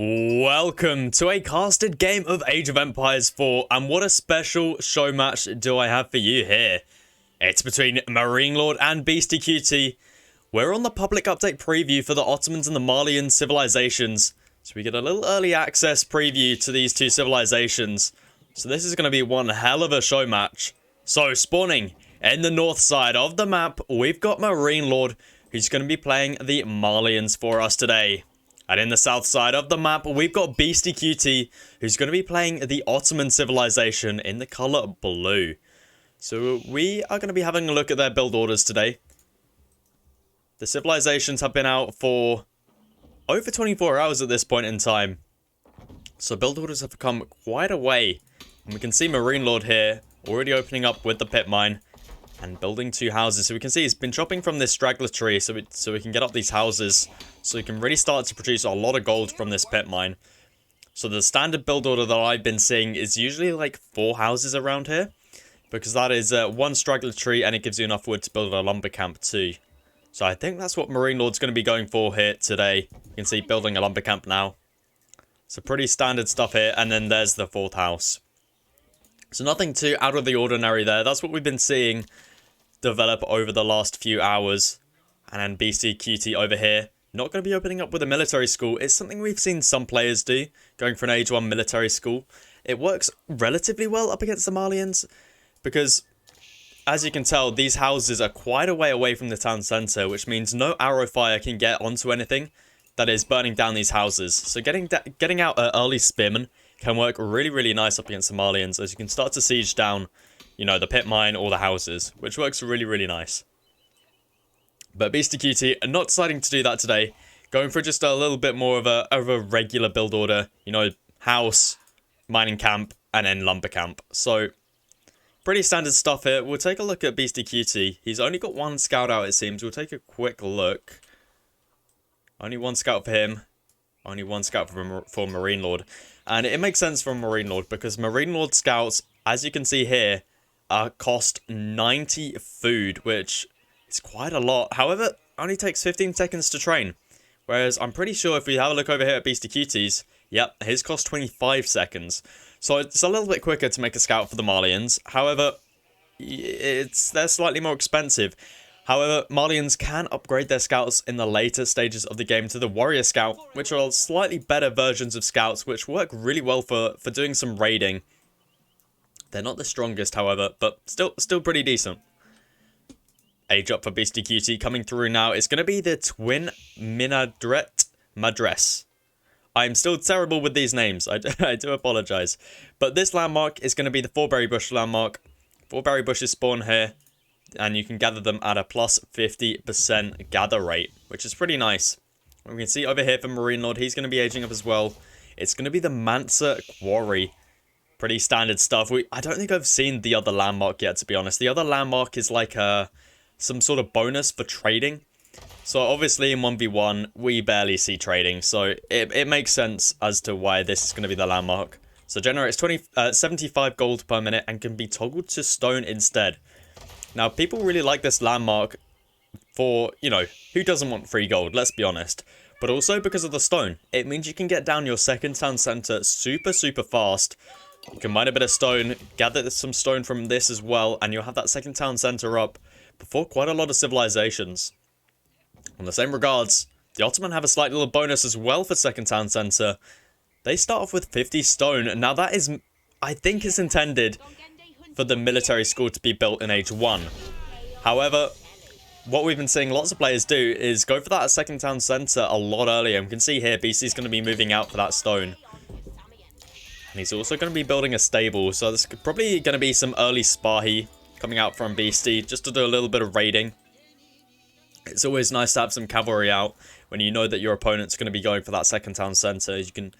Welcome to a casted game of Age of Empires 4, and what a special show match do I have for you here. It's between MarineLord and BeastyQT. We're on the public update preview for the Ottomans and the Malian civilizations, so we get a little early access preview to these two civilizations. So this is going to be one hell of a show match. So spawning in the north side of the map, we've got MarineLord, who's going to be playing the Malians for us today. And in the south side of the map, we've got BeastyQT, who's going to be playing the Ottoman civilization in the color blue. So we are going to be having a look at their build orders today. The civilizations have been out for over 24 hours at this point in time. So build orders have come quite a way. And we can see MarineLord here already opening up with the pit mine and building two houses. So we can see he's been chopping from this straggler tree so we can get up these houses. So we can really start to produce a lot of gold from this pit mine. So the standard build order that I've been seeing is usually like 4 houses around here, because that is one straggler tree and it gives you enough wood to build a lumber camp too. So I think that's what MarineLord's going to be going for here today. You can see building a lumber camp now. So pretty standard stuff here, and then there's the 4th house. So nothing too out of the ordinary there. That's what we've been seeing develop over the last few hours. And then BeastyQT over here, not going to be opening up with a military school. It's something we've seen some players do, going for an age 1 military school. It works relatively well up against the Malians, because as you can tell, these houses are quite a way away from the town centre, which means no arrow fire can get onto anything that is burning down these houses. So getting out early spearmen can work really, really nice up against the Malians, as you can start to siege down, you know, the pit mine or the houses, which works really, really nice. But BeastyQT are not deciding to do that today, going for just a little bit more of a regular build order, you know, house, mining camp, and then lumber camp. So pretty standard stuff here. We'll take a look at BeastyQT. He's only got 1 scout out, it seems. We'll take a quick look. Only 1 scout for him. Only 1 scout for MarineLord. And it makes sense for MarineLord, because MarineLord scouts, as you can see here, cost 90 food, which is quite a lot. However, only takes 15 seconds to train. Whereas I'm pretty sure if we have a look over here at BeastyQT's, yep, his cost 25 seconds. So it's a little bit quicker to make a scout for the Malians. However, they're slightly more expensive. However, Malians can upgrade their scouts in the later stages of the game to the warrior scout, which are slightly better versions of scouts, which work really well for doing some raiding. They're not the strongest, however, but still pretty decent. Age up for BeastyQT coming through now. It's going to be the Twin Minaret Madress. I'm still terrible with these names. I do apologize. But this landmark is going to be the 4 berry bush landmark. 4 berry bushes spawn here, and you can gather them at a plus 50% gather rate, which is pretty nice. We can see over here for MarineLord, he's going to be aging up as well. It's going to be the Mansa Quarry. Pretty standard stuff. I don't think I've seen the other landmark yet, to be honest. The other landmark is like some sort of bonus for trading. So obviously in 1v1, we barely see trading. So it makes sense as to why this is going to be the landmark. So generates 75 gold per minute and can be toggled to stone instead. Now, people really like this landmark for, you know, who doesn't want free gold? Let's be honest. But also because of the stone. It means you can get down your second town center super, super fast. You can mine a bit of stone, gather some stone from this as well, and you'll have that second town center up before quite a lot of civilizations. On the same regards, the Ottoman have a slight little bonus as well for second town center. They start off with 50 stone. Now that is, I think, is intended for the military school to be built in age 1. However, what we've been seeing lots of players do is go for that second town center a lot earlier. We can see here BC's going to be moving out for that stone. And he's also going to be building a stable. So there's probably going to be some early Spahi coming out from Beasty just to do a little bit of raiding. It's always nice to have some cavalry out when you know that your opponent's going to be going for that second town center. You can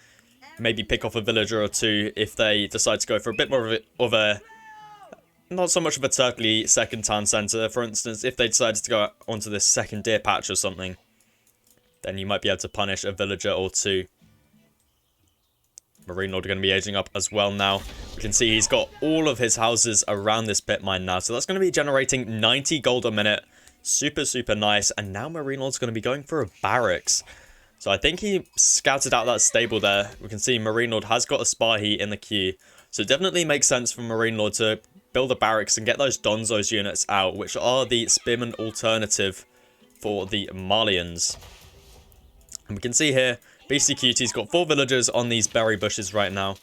maybe pick off a villager or two if they decide to go for a bit more of a not so much of a turkey second town center. For instance, if they decided to go onto this second deer patch or something, then you might be able to punish a villager or two. MarineLord are going to be aging up as well now. We can see he's got all of his houses around this pit mine now. So that's going to be generating 90 gold a minute. Super, super nice. And now MarineLord's going to be going for a barracks. So I think he scouted out that stable there. We can see MarineLord has got a Spahi in the queue. So it definitely makes sense for MarineLord to build a barracks and get those Donzo's units out, which are the spearman alternative for the Malians. And we can see here, BeastyQT's got 4 villagers on these berry bushes right now.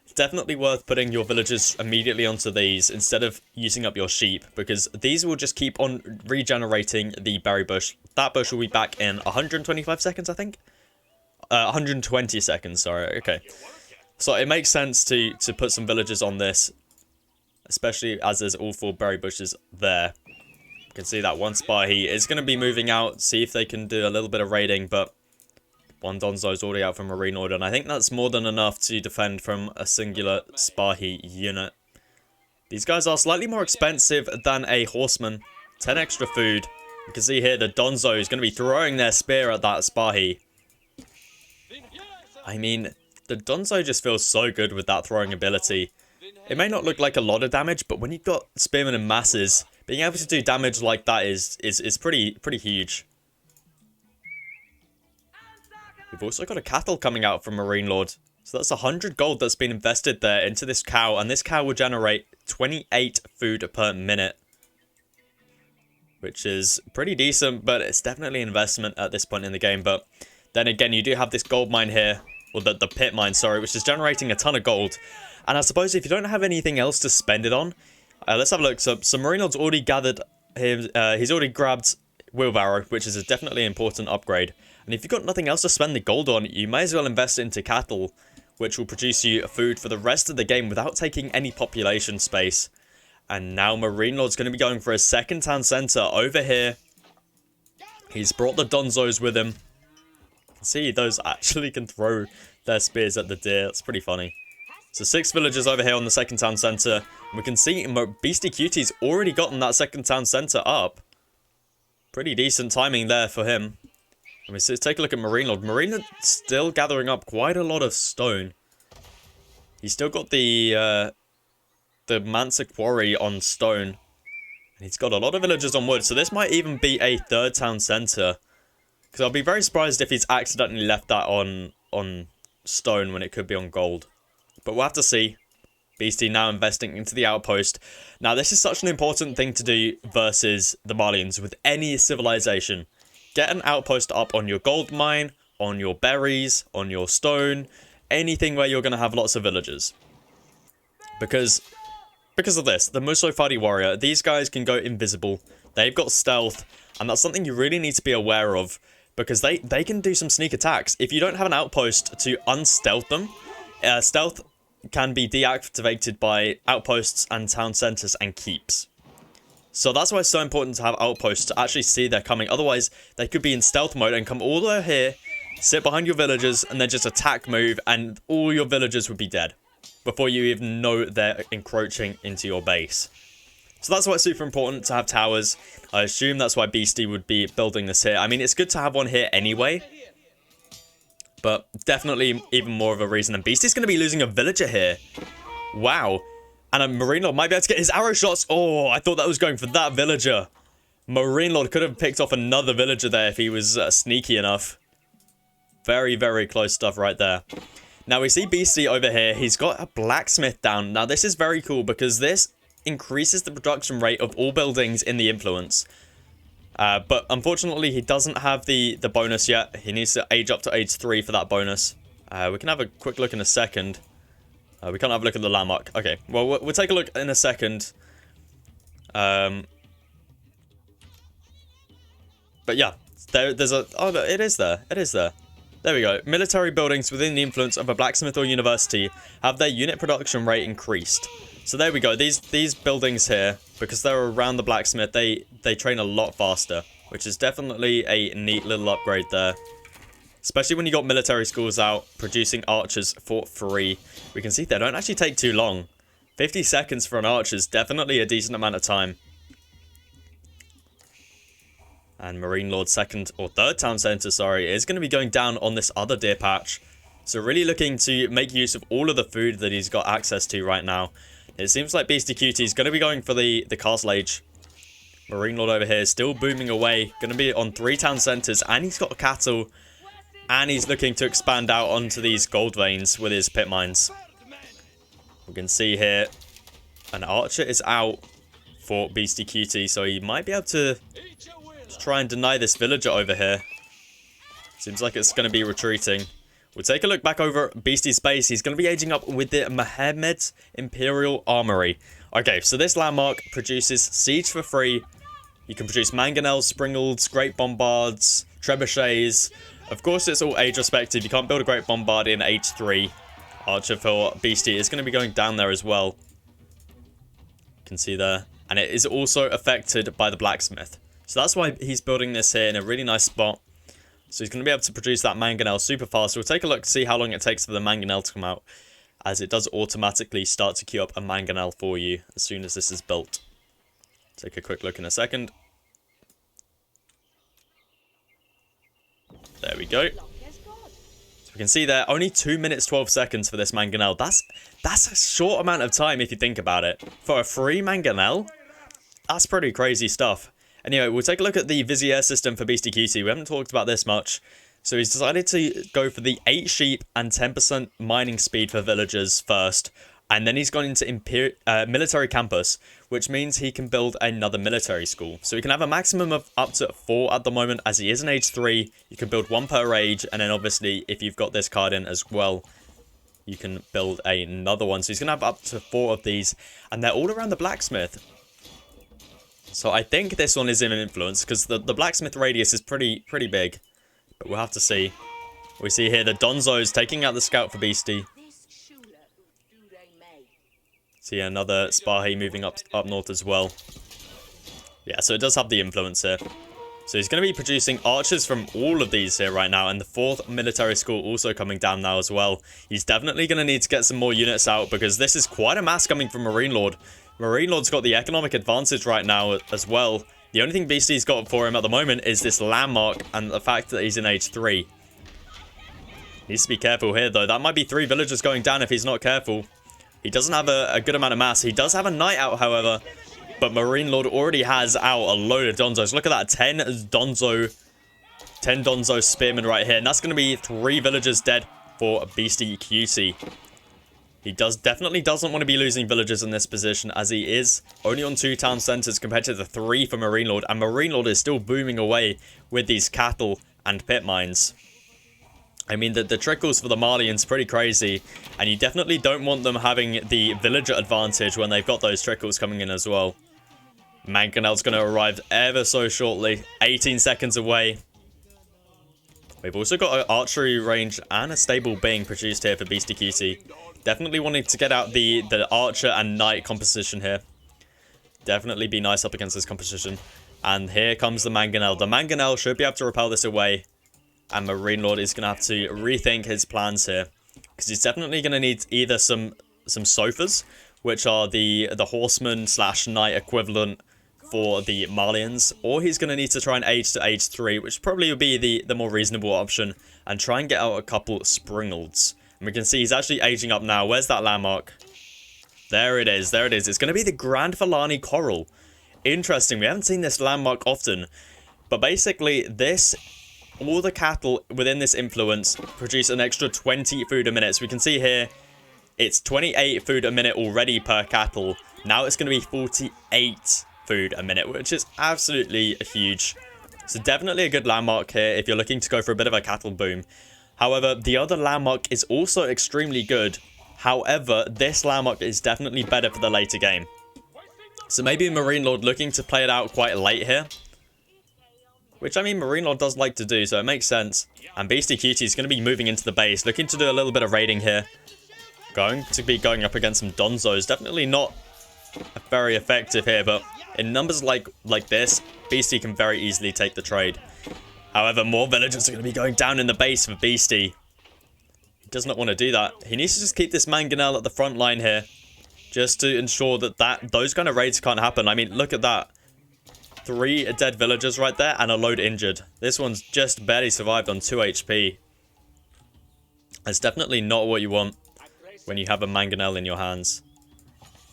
It's definitely worth putting your villagers immediately onto these instead of using up your sheep, because these will just keep on regenerating the berry bush. That bush will be back in 125 seconds, I think? 120 seconds, sorry, okay. So it makes sense to put some villagers on this, especially as there's all 4 berry bushes there. You can see that one Spahi is going to be moving out, see if they can do a little bit of raiding, but one Donzo's already out from MarineLord, and I think that's more than enough to defend from a singular Spahi unit. These guys are slightly more expensive than a horseman. 10 extra food. You can see here the Donzo is going to be throwing their spear at that Spahi. I mean, the Donzo just feels so good with that throwing ability. It may not look like a lot of damage, but when you've got spearmen in masses, being able to do damage like that is pretty huge. We've also got a cattle coming out from MarineLord. So that's 100 gold that's been invested there into this cow. And this cow will generate 28 food per minute. Which is pretty decent, but it's definitely an investment at this point in the game. But then again, you do have this gold mine here. Or the pit mine, sorry, which is generating a ton of gold. And I suppose if you don't have anything else to spend it on, let's have a look. So MarineLord's already gathered him, he's already grabbed wheelbarrow, which is definitely an important upgrade. And if you've got nothing else to spend the gold on, you may as well invest into cattle, which will produce you food for the rest of the game without taking any population space. And now MarineLord's going to be going for a second town centre over here. He's brought the Donzos with him. You can see those actually can throw their spears at the deer. That's pretty funny. So 6 villagers over here on the second town centre. And we can see BeastyQT's already gotten that second town centre up. Pretty decent timing there for him. Let me see, take a look at MarineLord. MarineLord's still gathering up quite a lot of stone. He's still got the Mansa Quarry on stone. And he's got a lot of villagers on wood. So this might even be a third town centre. Because I'll be very surprised if he's accidentally left that on stone when it could be on gold. But we'll have to see. Beastie now investing into the outpost. Now this is such an important thing to do versus the Malians with any civilization. Get an outpost up on your gold mine, on your berries, on your stone, anything where you're going to have lots of villagers. Because of this, the Musofadi warrior, these guys can go invisible. They've got stealth, and that's something you really need to be aware of. Because they can do some sneak attacks. If you don't have an outpost to unstealth them, stealth can be deactivated by outposts and town centers and keeps. So that's why it's so important to have outposts to actually see they're coming. Otherwise, they could be in stealth mode and come all the way here, sit behind your villagers, and then just attack move, and all your villagers would be dead before you even know they're encroaching into your base. So that's why it's super important to have towers. I assume that's why Beastie would be building this here. I mean, it's good to have one here anyway, but definitely even more of a reason. And Beastie's going to be losing a villager here. Wow. And MarineLord might be able to get his arrow shots. Oh, I thought that was going for that villager. MarineLord could have picked off another villager there if he was sneaky enough. Very, very close stuff right there. Now we see Beastie over here. He's got a blacksmith down. Now this is very cool because this increases the production rate of all buildings in the influence. But unfortunately, he doesn't have the bonus yet. He needs to age up to age 3 for that bonus. We can have a quick look in a second. We can't have a look at the landmark. Okay, well, we'll take a look in a second. But yeah, there's a... Oh, it is there. It is there. There we go. Military buildings within the influence of a blacksmith or university have their unit production rate increased. So there we go. These buildings here, because they're around the blacksmith, they train a lot faster, which is definitely a neat little upgrade there. Especially when you got military schools out producing archers for free. We can see they don't actually take too long. 50 seconds for an archer is definitely a decent amount of time. And MarineLord's second or third town centre, sorry, is going to be going down on this other deer patch. So really looking to make use of all of the food that he's got access to right now. It seems like BeastyQT is going to be going for the castle age. MarineLord over here is still booming away. Going to be on 3 town centres and he's got cattle. And he's looking to expand out onto these gold veins with his pit mines. We can see here an archer is out for BeastyQT, so he might be able to try and deny this villager over here. Seems like it's going to be retreating. We'll take a look back over at Beastie's base. He's going to be aging up with the Mohammed's Imperial Armory. Okay, so this landmark produces siege for free. You can produce mangonels, springles, great bombards, trebuchets. Of course, it's all age respective. You can't build a great bombard in age 3. Archer for Beastie is going to be going down there as well. You can see there. And it is also affected by the blacksmith. So that's why he's building this here in a really nice spot. So he's going to be able to produce that mangonel super fast. So we'll take a look to see how long it takes for the mangonel to come out, as it does automatically start to queue up a mangonel for you as soon as this is built. Take a quick look in a second. There we go. So we can see there, only 2 minutes 12 seconds for this mangonel. That's a short amount of time if you think about it. For a free mangonel, that's pretty crazy stuff. Anyway, we'll take a look at the Vizier system for BeastyQT. We haven't talked about this much. So he's decided to go for the 8 sheep and 10% mining speed for villagers first. And then he's gone into military campus, which means he can build another military school. So he can have a maximum of up to 4 at the moment, as he is in age 3. You can build 1 per age, and then obviously, if you've got this card in as well, you can build another one. So he's going to have up to 4 of these, and they're all around the blacksmith. So I think this one is in influence, because the blacksmith radius is pretty big. But we'll have to see. We see here the Donzos taking out the scout for Beastie. See another Spahi moving up north as well. Yeah, so it does have the influence here. So he's going to be producing archers from all of these here right now. And the 4th military school also coming down now as well. He's definitely going to need to get some more units out, because this is quite a mass coming from MarineLord. MarineLord's got the economic advantage right now as well. The only thing Beastie's got for him at the moment is this landmark and the fact that he's in age 3. Needs to be careful here though. That might be 3 villagers going down if he's not careful. He doesn't have a good amount of mass. He does have a knight out, however. But MarineLord already has out a load of Donzos. Look at that, 10 Donzo spearmen right here. And that's going to be 3 villagers dead for BeastyQT. He definitely doesn't want to be losing villagers in this position, as he is only on 2 town centers compared to the 3 for MarineLord. And MarineLord is still booming away with these cattle and pit mines. I mean, the trickles for the Malians pretty crazy. And you definitely don't want them having the villager advantage when they've got those trickles coming in as well. Mangonel's going to arrive ever so shortly. 18 seconds away. We've also got an archery range and a stable being produced here for BeastyQT. Definitely wanting to get out the archer and knight composition here. Definitely be nice up against this composition. And here comes the mangonel. The mangonel should be able to repel this away. And MarineLord is going to have to rethink his plans here. Because he's definitely going to need either some sofas, which are the horseman / knight equivalent for the Malians. Or he's going to need to try and age to age 3, which probably would be the more reasonable option. And try and get out a couple springles. And we can see he's actually aging up now. Where's that landmark? There it is. There it is. It's going to be the Grand Falani Coral. Interesting. We haven't seen this landmark often. But basically, all the cattle within this influence produce an extra 20 food a minute. So we can see here, it's 28 food a minute already per cattle. Now it's going to be 48 food a minute, which is absolutely huge. So definitely a good landmark here if you're looking to go for a bit of a cattle boom. However, the other landmark is also extremely good. However, this landmark is definitely better for the later game. So maybe MarineLord looking to play it out quite late here. Which, I mean, MarineLord does like to do, so it makes sense. And BeastyQT is going to be moving into the base, looking to do a little bit of raiding here. Going to be going up against some Donzos. Definitely not very effective here, but in numbers like this, Beastie can very easily take the trade. However, more villagers are going to be going down in the base for Beastie. He does not want to do that. He needs to just keep this mangonel at the front line here. Just to ensure that those kind of raids can't happen. I mean, look at that. 3 dead villagers right there and a load injured. This one's just barely survived on 2 HP. That's definitely not what you want when you have a mangonel in your hands.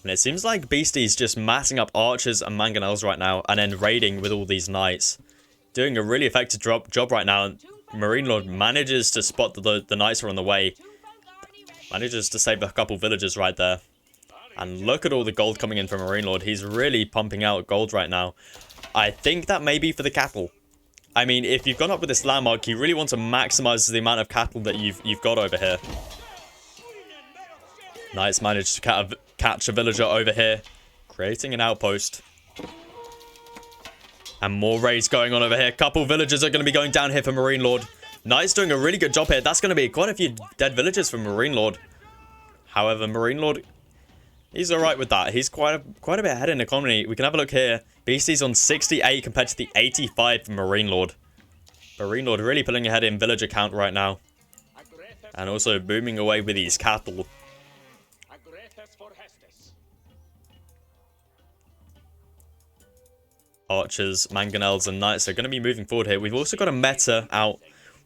And it seems like Beastie's just massing up archers and mangonels right now and then raiding with all these knights. Doing a really effective job right now. MarineLord manages to spot the knights are on the way. Manages to save a couple villagers right there. And look at all the gold coming in from MarineLord. He's really pumping out gold right now. I think that may be for the cattle. I mean, if you've gone up with this landmark, you really want to maximize the amount of cattle that you've got over here. Knights managed to catch a villager over here, creating an outpost. And more raids going on over here. Couple villagers are going to be going down here for MarineLord. Knights doing a really good job here. That's going to be quite a few dead villagers for MarineLord. However, MarineLord, he's alright with that. He's quite a bit ahead in economy. We can have a look here. Beastie's on 68 compared to the 85 for MarineLord. MarineLord really pulling ahead in villager count right now. And also booming away with these cattle. Archers, mangonels, and knights are going to be moving forward here. We've also got a meta out,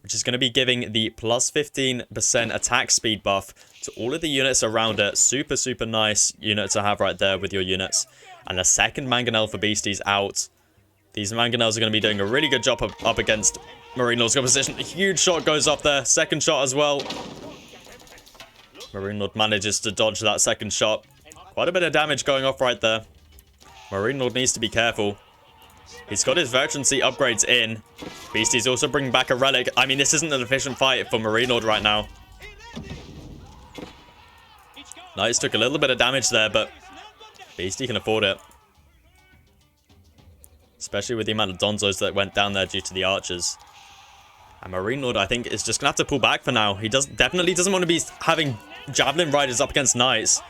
which is going to be giving the plus 15% attack speed buff to all of the units around it. Super, super nice unit to have right there with your units. And the second mangonel for Beasties out. These mangonels are going to be doing a really good job up against MarineLord's composition. A huge shot goes off there. Second shot as well. MarineLord manages to dodge that second shot. Quite a bit of damage going off right there. MarineLord needs to be careful. He's got his veterancy upgrades in. Beastie's also bringing back a relic. I mean, this isn't an efficient fight for MarineLord right now. Knights took a little bit of damage there, but Beastie can afford it. Especially with the amount of Donzos that went down there due to the archers. And MarineLord, I think, is just going to have to pull back for now. He definitely doesn't want to be having Javelin Riders up against Knights.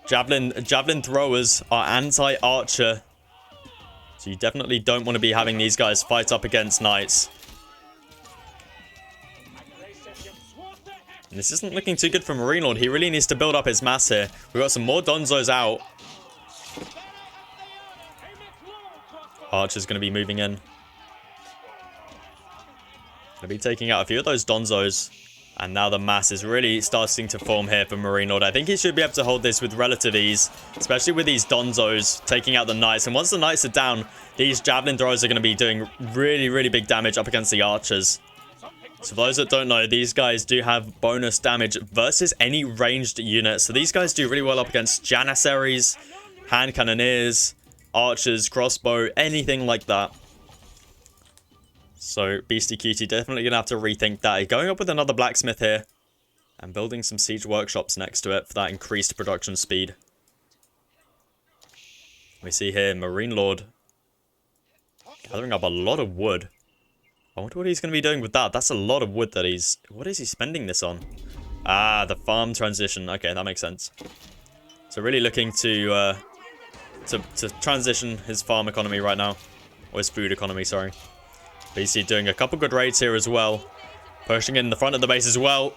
Javelin throwers are anti-archer. So you definitely don't want to be having these guys fight up against Knights. And this isn't looking too good for MarineLord. He really needs to build up his mass here. We've got some more Donzos out. Archer's going to be moving in. Going to be taking out a few of those Donzos. And now the mass is really starting to form here for MarineLord. I think he should be able to hold this with relative ease, especially with these Donzos taking out the Knights. And once the Knights are down, these Javelin throwers are going to be doing really, really big damage up against the Archers. So for those that don't know, these guys do have bonus damage versus any ranged unit. So these guys do really well up against Janissaries, Hand Cannoneers, Archers, Crossbow, anything like that. So, BeastyQT definitely going to have to rethink that. He's going up with another blacksmith here. And building some siege workshops next to it for that increased production speed. We see here MarineLord gathering up a lot of wood. I wonder what he's going to be doing with that. That's a lot of wood that he's... What is he spending this on? Ah, the farm transition. Okay, that makes sense. So really looking to transition his farm economy right now. Or his food economy, sorry. BC doing a couple good raids here as well. Pushing in the front of the base as well.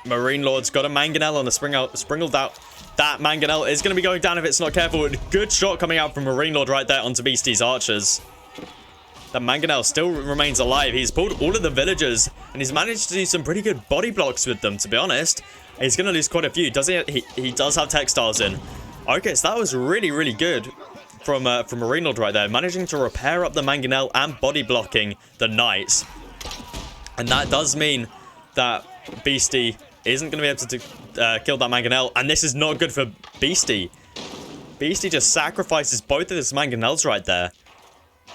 MarineLord's got a mangonel on the sprinkled out. That mangonel is going to be going down if it's not careful. Good shot coming out from MarineLord right there onto Beastie's archers. The mangonel still remains alive. He's pulled all of the villagers and he's managed to do some pretty good body blocks with them, to be honest. He's going to lose quite a few. Does he does have textiles in. Okay, so that was really, really good from MarineLord right there, managing to repair up the mangonel and body blocking the knights. And that does mean that Beastie isn't going to be able to kill that mangonel, and this is not good for Beastie. Beastie just sacrifices both of his mangonels right there.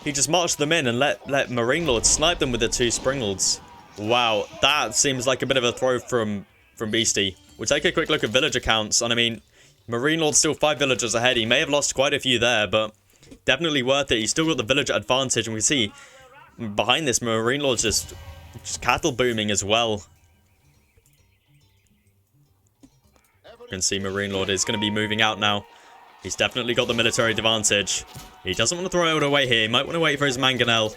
He just marched them in and let MarineLord snipe them with the two springalds. Wow, that seems like a bit of a throw from Beastie. We'll take a quick look at villager counts, and I mean, MarineLord's still 5 villagers ahead. He may have lost quite a few there, but definitely worth it. He's still got the villager advantage, and we see behind this, MarineLord's just cattle booming as well. You can see MarineLord is going to be moving out now. He's definitely got the military advantage. He doesn't want to throw it away here. He might want to wait for his mangonel.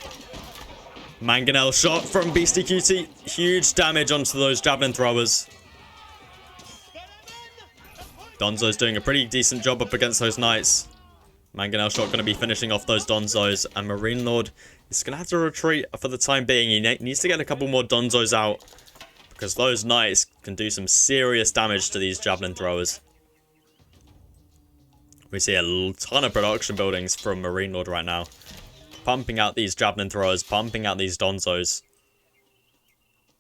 Mangonel shot from BeastyQT. Huge damage onto those javelin throwers. Donzo's doing a pretty decent job up against those knights. Mangonel shot going to be finishing off those Donzos. And MarineLord is going to have to retreat for the time being. He needs to get a couple more Donzos out, because those knights can do some serious damage to these javelin throwers. We see a ton of production buildings from MarineLord right now. pumping out these javelin throwers, pumping out these donzos.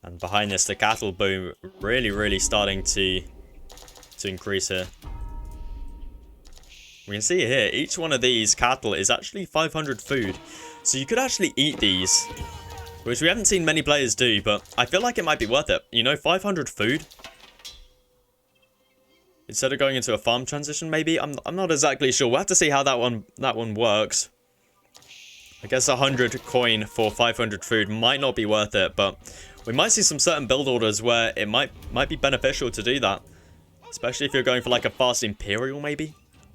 And behind this, the cattle boom really starting to increase here. We can see here, each one of these cattle is actually 500 food. So you could actually eat these, which we haven't seen many players do, but I feel like it might be worth it. You know, 500 food. Instead of going into a farm transition, maybe? I'm not exactly sure. We'll have to see how that one works. I guess 100 coin for 500 food might not be worth it, but we might see some certain build orders where it might be beneficial to do that. Especially if you're going for like a fast Imperial, maybe?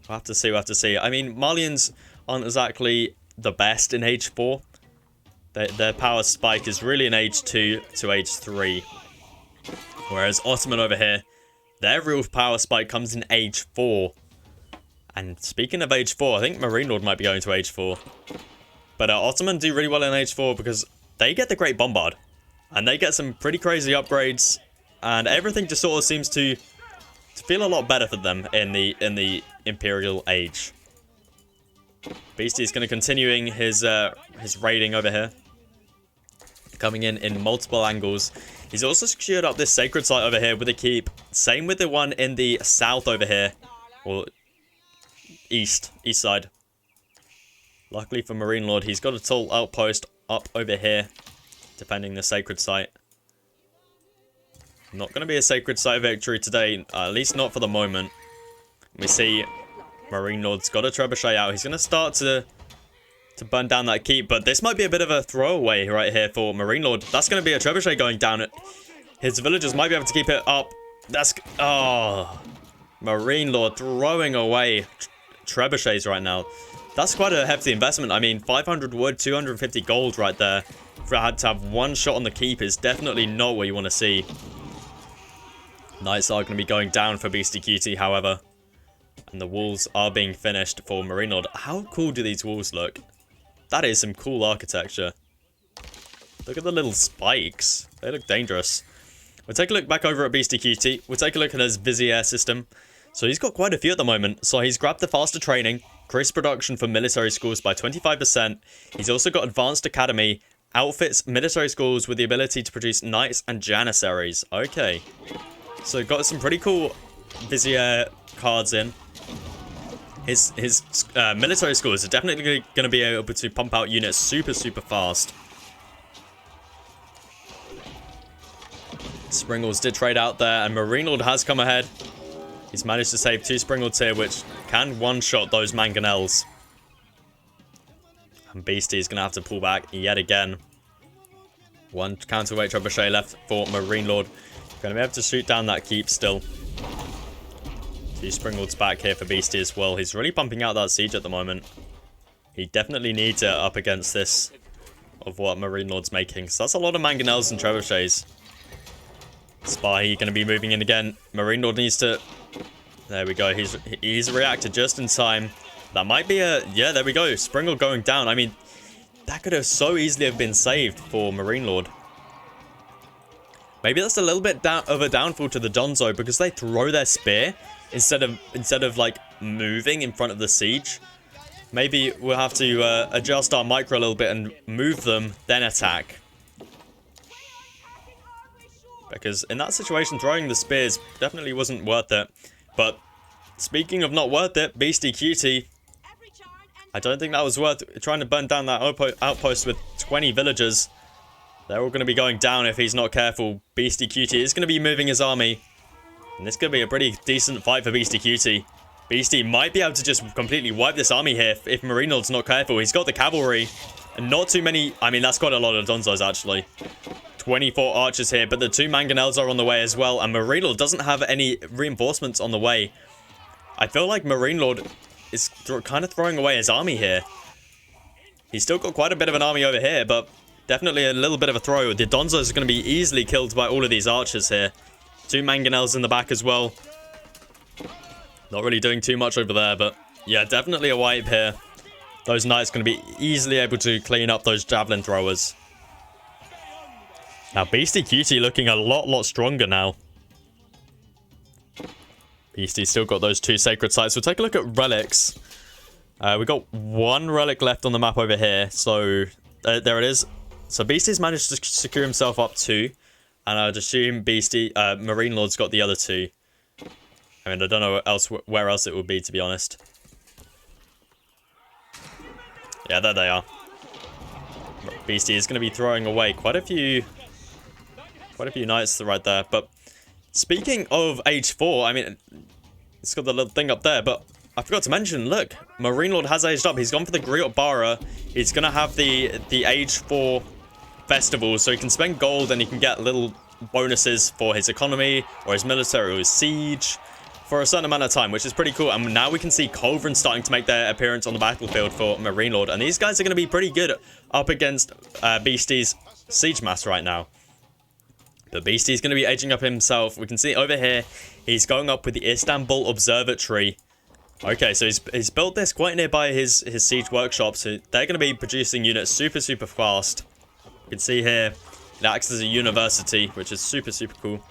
We'll have to see, I mean, Malians aren't exactly the best in Age 4. Their power spike is really in Age 2 to Age 3. Whereas Ottoman over here, their real power spike comes in Age 4. And speaking of Age 4, I think MarineLord might be going to Age 4. But Ottoman do really well in Age 4 because they get the Great Bombard. And they get some pretty crazy upgrades. And everything just sort of seems to feel a lot better for them in the Imperial Age. Beastie is going to continuing his raiding over here. Coming in multiple angles. He's also secured up this sacred site over here with a keep. Same with the one in the south over here. Or east side. Luckily for MarineLord, he's got a tall outpost up over here. Defending the sacred site. Not going to be a sacred site victory today. At least not for the moment. We see MarineLord's got a trebuchet out. He's going to start to burn down that keep. But this might be a bit of a throwaway right here for MarineLord. That's going to be a trebuchet going down. His villagers might be able to keep it up. That's... Oh. MarineLord throwing away trebuchets right now. That's quite a hefty investment. I mean, 500 wood, 250 gold right there. If I had to have one shot on the keep is definitely not what you want to see. Knights are going to be going down for BeastyQT, however. And the walls are being finished for MarineLord. How cool do these walls look? That is some cool architecture. Look at the little spikes. They look dangerous. We'll take a look back over at BeastyQT. We'll take a look at his Vizier system. So he's got quite a few at the moment. So he's grabbed the faster training, increased production for military schools by 25%. He's also got advanced academy, outfits military schools with the ability to produce knights and janissaries. Okay. So got some pretty cool Vizier cards in. His military schools are definitely going to be able to pump out units super fast. Springles did trade out there, and MarineLord has come ahead. He's managed to save 2 Springles here, which can one-shot those mangonels. And Beastie is going to have to pull back yet again. 1 counterweight trebuchet left for MarineLord. Going to be able to shoot down that keep still. 2 Springles back here for Beastie as well. He's really pumping out that siege at the moment. He definitely needs it up against this of what MarineLord's making. So that's a lot of mangonels and trebuchets. Spy going to be moving in again. MarineLord needs to... There we go. He's reacted just in time. That might be a... Yeah, there we go. Springle going down. I mean, that could have so easily have been saved for MarineLord. Maybe that's a little bit of a downfall to the Donzo because they throw their spear instead of like moving in front of the siege. Maybe we'll have to adjust our micro a little bit and move them, then attack. Because in that situation, throwing the spears definitely wasn't worth it. But speaking of not worth it, BeastyQT, I don't think that was worth trying to burn down that outpost with 20 villagers. They're all going to be going down if he's not careful. BeastyQT is going to be moving his army. And this could be a pretty decent fight for BeastyQT. Beastie might be able to just completely wipe this army here if MarineLord's not careful. He's got the cavalry. And not too many... I mean, that's quite a lot of Donzos, actually. 24 archers here, but the 2 mangonels are on the way as well. And MarineLord doesn't have any reinforcements on the way. I feel like MarineLord is kind of throwing away his army here. He's still got quite a bit of an army over here, but definitely a little bit of a throw. The Donzos are going to be easily killed by all of these archers here. 2 mangonels in the back as well. Not really doing too much over there, but yeah, definitely a wipe here. Those knights going to be easily able to clean up those javelin throwers. Now, BeastyQT looking a lot stronger now. Beastie's still got those 2 sacred sites. We'll take a look at relics. We got one relic left on the map over here. So, there it is. So, Beasty's managed to secure himself up 2. And I'd assume MarineLord's got the other 2. I mean, I don't know where else it would be, to be honest. Yeah, there they are. Beasty is going to be throwing away quite a few knights right there. But speaking of H4, I mean, it's got the little thing up there, but I forgot to mention, look, MarineLord has aged up. He's gone for the Griot Bara. He's going to have the H4 festival, so he can spend gold and he can get little bonuses for his economy or his military or his siege for a certain amount of time, which is pretty cool. And now we can see Culverin starting to make their appearance on the battlefield for MarineLord, and these guys are going to be pretty good up against Beasty's siege mass right now. But Beasty's going to be aging up himself. We can see over here, he's going up with the Istanbul Observatory. Okay, so he's built this quite nearby his siege workshop, so they're going to be producing units super fast. You can see here, it acts as a university, which is super cool.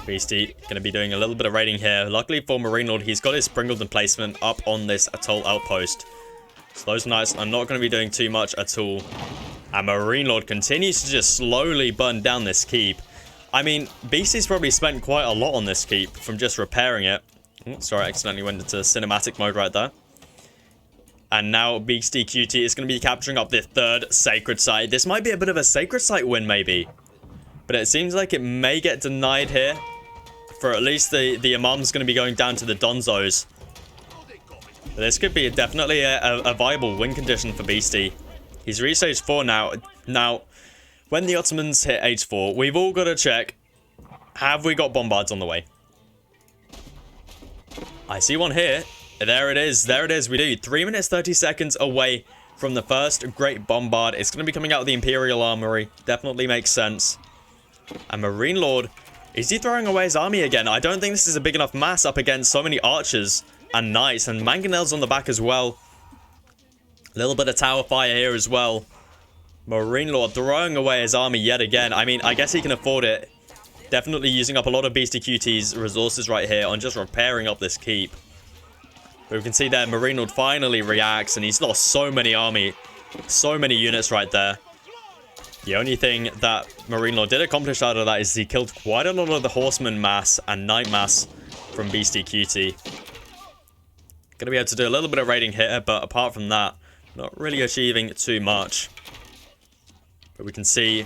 Beasty going to be doing a little bit of raiding here. Luckily for MarineLord, he's got his Springald emplacement up on this atoll outpost. So those knights are not going to be doing too much at all. And MarineLord continues to just slowly burn down this keep. I mean, Beasty's probably spent quite a lot on this keep from just repairing it. Oh, sorry, I accidentally went into cinematic mode right there. And now BeastyQT is going to be capturing up the 3rd sacred site. This might be a bit of a sacred site win, maybe. But it seems like it may get denied here. For at least the Imam's going to be going down to the Donzos. But this could be definitely a viable win condition for Beasty. He's reached age 4 now. Now, when the Ottomans hit age 4, we've all got to check, have we got bombards on the way? I see one here. There it is. There it is. We do. 3 minutes 30 seconds away from the first great bombard. It's going to be coming out of the Imperial Armory. Definitely makes sense. And MarineLord, is he throwing away his army again? I don't think this is a big enough mass up against so many archers and knights. And mangonels on the back as well. A little bit of tower fire here as well. MarineLord throwing away his army yet again. I mean, I guess he can afford it. Definitely using up a lot of BeastyQT's resources right here on just repairing up this keep. But we can see there, MarineLord finally reacts, and he's lost so many units right there. The only thing that MarineLord did accomplish out of that is he killed quite a lot of the horseman mass and knight mass from BeastyQT. Gonna be able to do a little bit of raiding here, but apart from that, not really achieving too much. But we can see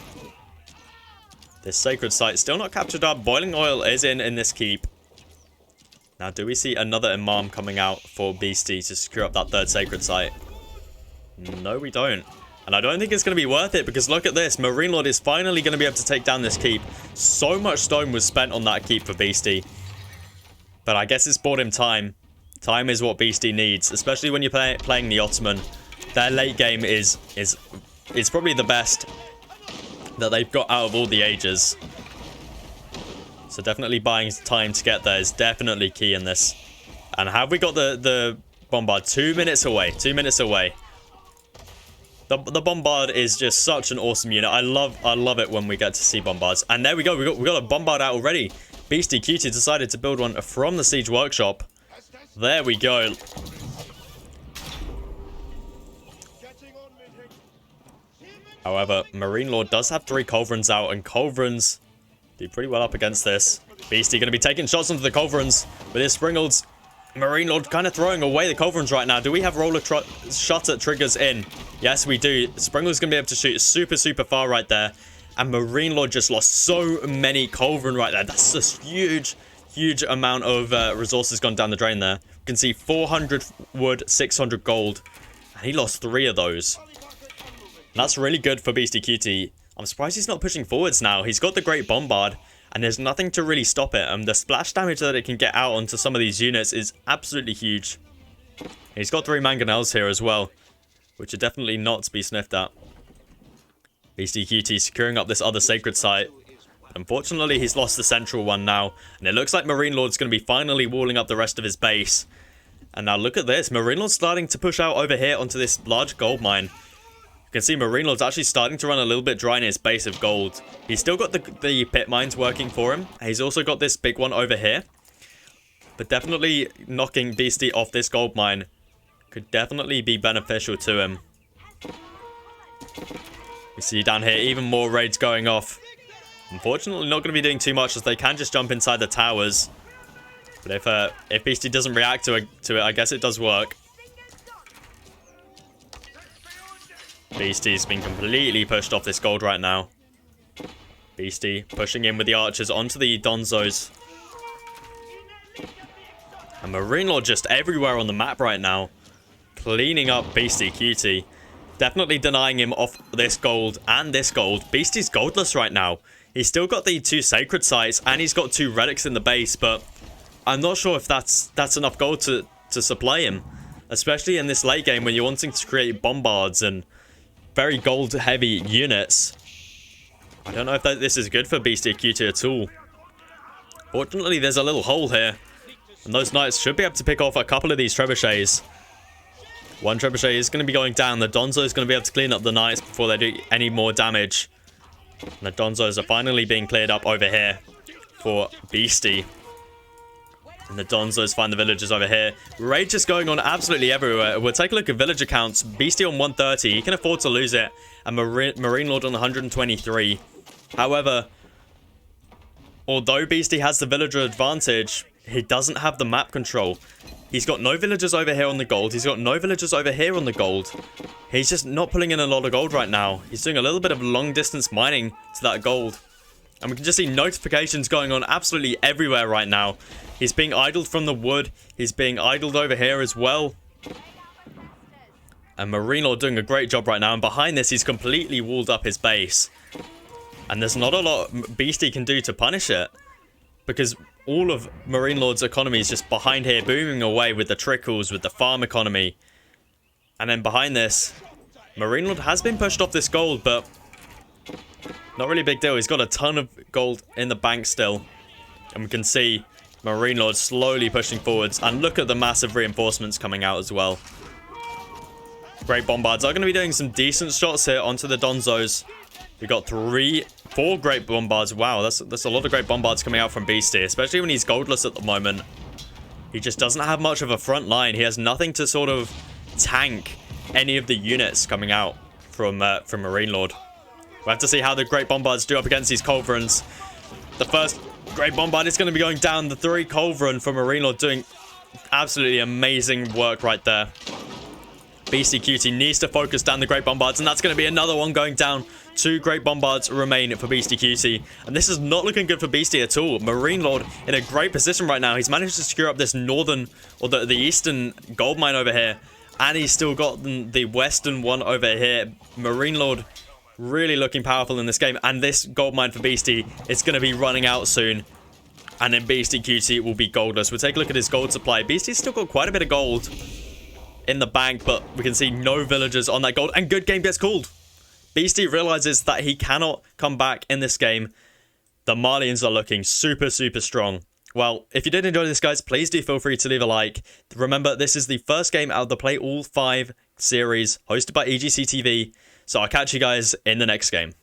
this sacred site still not captured up. Boiling oil is in this keep. Now, do we see another Imam coming out for Beasty to secure up that 3rd sacred site? No, we don't. And I don't think it's going to be worth it, because look at this. MarineLord is finally going to be able to take down this keep. So much stone was spent on that keep for Beasty. But I guess it's bought him time. Time is what Beasty needs, especially when you're playing the Ottoman. Their late game is probably the best that they've got out of all the ages. So definitely buying time to get there is definitely key in this. And have we got the bombard? 2 minutes away. 2 minutes away. The bombard is just such an awesome unit. I love it when we get to see bombards. And there we go. We got a bombard out already. BeastyQT decided to build one from the siege workshop. There we go. However, MarineLord does have 3 Culverins out, and Culverins do pretty well up against this. Beasty going to be taking shots onto the Culverins with his Springalds. MarineLord kind of throwing away the Culverins right now. Do we have roller shutter triggers in? Yes, we do. Springal's going to be able to shoot super far right there. And MarineLord just lost so many Culverin right there. That's just huge amount of resources gone down the drain there. You can see 400 wood, 600 gold. And he lost 3 of those. And that's really good for BeastyQT. I'm surprised he's not pushing forwards now. He's got the Great Bombard, and there's nothing to really stop it. The splash damage that it can get out onto some of these units is absolutely huge. He's got 3 mangonels here as well, which are definitely not to be sniffed at. BeastyQT securing up this other sacred site. Unfortunately, he's lost the central one now, and it looks like MarineLord's going to be finally walling up the rest of his base. And now look at this. MarineLord's starting to push out over here onto this large gold mine. You can see MarineLord's actually starting to run a little bit dry in his base of gold. He's still got the pit mines working for him. He's also got this big one over here. But definitely knocking Beastie off this gold mine could definitely be beneficial to him. You see down here, even more raids going off. Unfortunately, not going to be doing too much as they can just jump inside the towers. But if Beastie doesn't react to it, I guess it does work. Beastie's been completely pushed off this gold right now. Beastie pushing in with the archers onto the Donzos. And MarineLord just everywhere on the map right now. Cleaning up BeastyQT. Definitely denying him off this gold and this gold. Beastie's goldless right now. He's still got the 2 sacred sites and he's got 2 relics in the base, but I'm not sure if that's enough gold to supply him. Especially in this late game when you're wanting to create bombards and very gold heavy units. I don't know if this is good for BeastyQT at all. Fortunately, there's a little hole here. And those knights should be able to pick off a couple of these trebuchets. One trebuchet is going to be going down. The Donzo is going to be able to clean up the knights before they do any more damage. And the Donzos are finally being cleared up over here for Beastie. And the Donzos find the villagers over here. Raid just going on absolutely everywhere. We'll take a look at villager counts. Beastie on 130. He can afford to lose it. And MarineLord on 123. However, although Beastie has the villager advantage, he doesn't have the map control. He's got no villagers over here on the gold. He's got no villagers over here on the gold. He's just not pulling in a lot of gold right now. He's doing a little bit of long distance mining to that gold. And we can just see notifications going on absolutely everywhere right now. He's being idled from the wood. He's being idled over here as well. And MarineLord doing a great job right now. And behind this, he's completely walled up his base. And there's not a lot Beastie can do to punish it. Because all of MarineLord's economy is just behind here, booming away with the trickles, with the farm economy. And then behind this, MarineLord has been pushed off this gold, but not really a big deal. He's got a ton of gold in the bank still. And we can see MarineLord slowly pushing forwards. And look at the massive reinforcements coming out as well. Great bombards are going to be doing some decent shots here onto the Donzos. We got 4 great bombards. Wow, that's a lot of great bombards coming out from Beastie, especially when he's goldless at the moment. He just doesn't have much of a front line. He has nothing to sort of tank any of the units coming out from MarineLord. We'll have to see how the great bombards do up against these culverins. The first great bombard is going to be going down. The 3 culverin from MarineLord doing absolutely amazing work right there. BeastyQT needs to focus down the great bombards, and that's going to be another one going down. 2 great bombards remain for BeastyQT, and this is not looking good for Beastie at all. MarineLord in a great position right now. He's managed to secure up this northern, or the eastern gold mine over here, and he's still got the western one over here. MarineLord really looking powerful in this game, and this gold mine for Beastie is going to be running out soon, and then BeastyQT will be goldless. We'll take a look at his gold supply. Beastie's still got quite a bit of gold in the bank, but we can see no villagers on that gold, and good game gets called. Beastie realizes that he cannot come back in this game. The Malians are looking super strong. Well, if you did enjoy this, guys, please do feel free to leave a like. Remember, this is the first game out of the Play All 5 series hosted by EGCTV, so I'll catch you guys in the next game.